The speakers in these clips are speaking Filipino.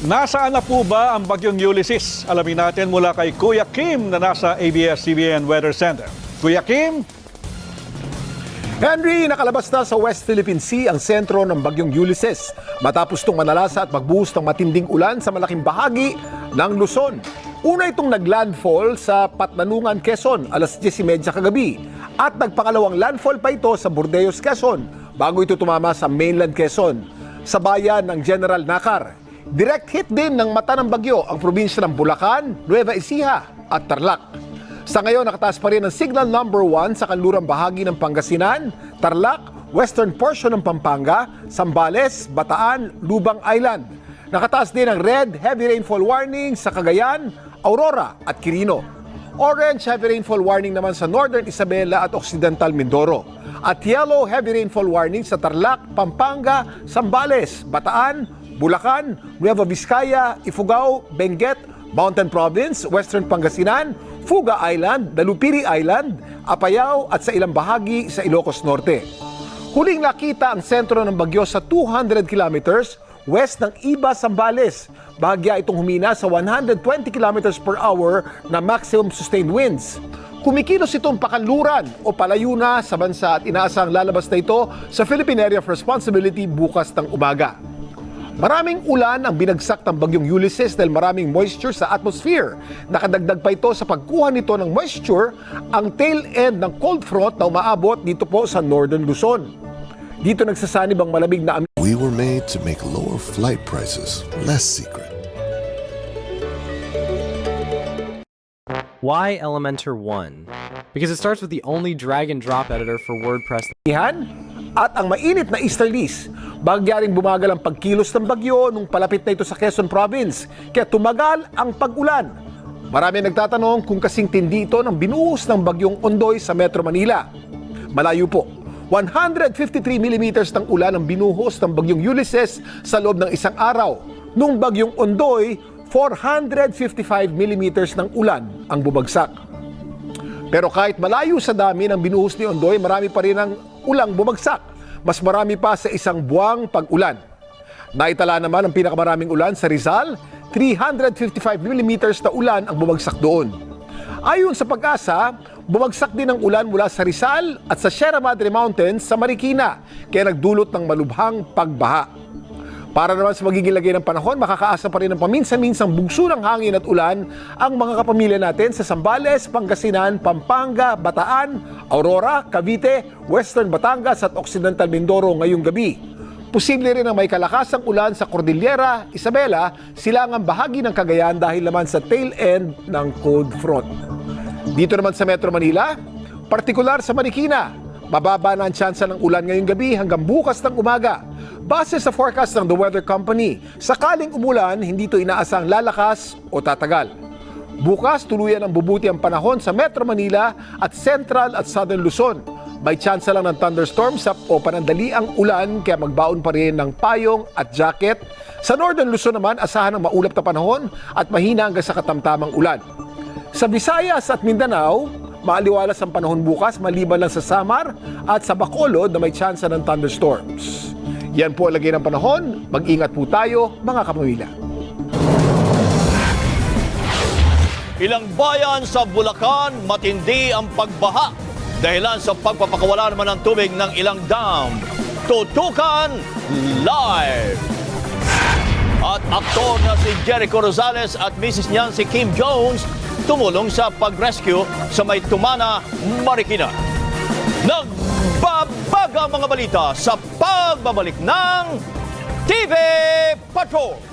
Nasaan na po ba ang bagyong Ulysses? Alamin natin mula kay Kuya Kim na nasa ABS-CBN Weather Center. Kuya Kim? Henry, nakalabas na sa West Philippine Sea ang sentro ng bagyong Ulysses matapos itong manalasa at magbuhos ng matinding ulan sa malaking bahagi ng Luzon. Una itong naglandfall sa Patnanungan, Quezon, alas 10:30 kagabi at nagpangalawang landfall pa ito sa Burdeos, Quezon bago ito tumama sa mainland Quezon sa bayan ng General Nakar. Direct hit din ng mata ng bagyo ang probinsya ng Bulacan, Nueva Ecija at Tarlac. Sa ngayon, nakataas pa rin ang signal number 1 sa kanlurang bahagi ng Pangasinan, Tarlac, western portion ng Pampanga, Zambales, Bataan, Lubang Island. Nakataas din ang red heavy rainfall warning sa Cagayan, Aurora at Quirino. Orange heavy rainfall warning naman sa Northern Isabela at Occidental Mindoro. At yellow heavy rainfall warning sa Tarlac, Pampanga, Zambales, Bataan, Bulacan, Nueva Vizcaya, Ifugao, Benguet, Mountain Province, Western Pangasinan, Fuga Island, Dalupiri Island, Apayao at sa ilang bahagi sa Ilocos Norte. Huling nakita ang sentro ng bagyo sa 200 kilometers west ng Iba, Zambales. Bahagya itong humina sa 120 kilometers per hour na maximum sustained winds. Kumikilos itong pakanluran o palayo na sa bansa at inaasang lalabas na ito sa Philippine Area of Responsibility bukas ng umaga. Maraming ulan ang binagsak ng bagyong Ulysses dahil maraming moisture sa atmosphere. Nakadagdag pa ito sa pagkuha nito ng moisture ang tail end ng cold front na umaabot dito po sa Northern Luzon. Dito nagsasanib ang malamig na We were made to make lower flight prices less secret. Why Elementor 1? Because it starts with the only drag and drop editor for WordPress. at ang mainit na easterlies. Bagyaring bumagal ang pagkilos ng bagyo nung palapit na ito sa Quezon Province, kaya tumagal ang pag-ulan. Marami nagtatanong kung kasing tindi ito ng binuhos ng bagyong Ondoy sa Metro Manila. Malayo po. 153 millimeters ng ulan ang binuhos ng bagyong Ulysses sa loob ng isang araw. Nung bagyong Ondoy, 455 millimeters ng ulan ang bumagsak. Pero kahit malayo sa dami ng binuhos ni Ondoy, marami pa rin ang ulang bumagsak. Mas marami pa sa isang buwang pag-ulan. Naitala naman ang pinakamaraming ulan sa Rizal, 355 millimeters na ulan ang bumagsak doon. Ayon sa Pag-asa, bumagsak din ang ulan mula sa Rizal at sa Sierra Madre Mountains sa Marikina, kaya nagdulot ng malubhang pagbaha. Para naman sa magiging lagay ng panahon, makakaasa pa rin ng paminsan-minsang bugso ng hangin at ulan ang mga kapamilya natin sa Zambales, Pangasinan, Pampanga, Bataan, Aurora, Cavite, Western Batangas at Occidental Mindoro ngayong gabi. Posible rin ang may kalakasang ulan sa Cordillera, Isabela, silangang bahagi ng Cagayan dahil naman sa tail end ng cold front. Dito naman sa Metro Manila, partikular sa Marikina, mababa na ang tsansa ng ulan ngayong gabi hanggang bukas ng umaga. Base sa forecast ng The Weather Company, sakaling umulan, hindi ito inaasang lalakas o tatagal. Bukas, tuluyan ang bubuti ang panahon sa Metro Manila at Central at Southern Luzon. May tsansa lang ng thunderstorms o panandali ang ulan kaya magbaon pa rin ng payong at jacket. Sa Northern Luzon naman, asahan ng maulap na panahon at mahina hanggang sa katamtamang ulan. Sa Visayas at Mindanao, maaliwalas ang panahon bukas maliban lang sa Samar at sa Bacolod na may tsansa ng thunderstorms. Yan po ang lagay ng panahon. Mag-ingat po tayo, mga kapamilya. Ilang bayan sa Bulacan, matindi ang pagbaha. Dahilan sa pagpapakawala naman ng tubig ng ilang dam. Tutukan live! At aktor na si Jericho Rosales at Mrs. niyan si Kim Jones tumulong sa pag-rescue sa may Tumana, Marikina. Nagbabaga mga balita sa pagbabalik ng TV Patrol!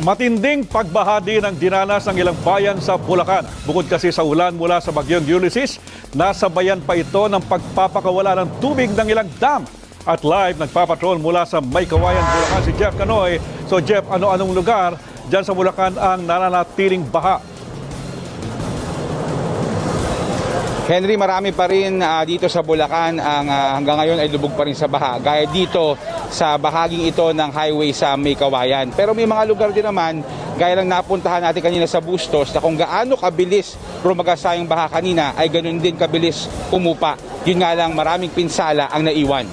Matinding pagbaha din ang dinanas ng ilang bayan sa Bulacan. Bukod kasi sa ulan mula sa bagyong Ulysses, nasabayan pa ito ng pagpapakawala ng tubig ng ilang dam. At live nagpapatrol mula sa Maykawayan, Bulacan si Jeff Canoy. So Jeff, ano-anong lugar dyan sa Bulacan ang nananatiling baha? Henry, marami pa rin dito sa Bulacan ang hanggang ngayon ay lubog pa rin sa baha. Gaya dito sa bahaging ito ng highway sa Maykawayan. Pero may mga lugar din naman, gaya lang napuntahan natin kanina sa Bustos, na kung gaano kabilis rumagasa yung baha kanina ay ganoon din kabilis umupa. Yun nga lang, maraming pinsala ang naiwan.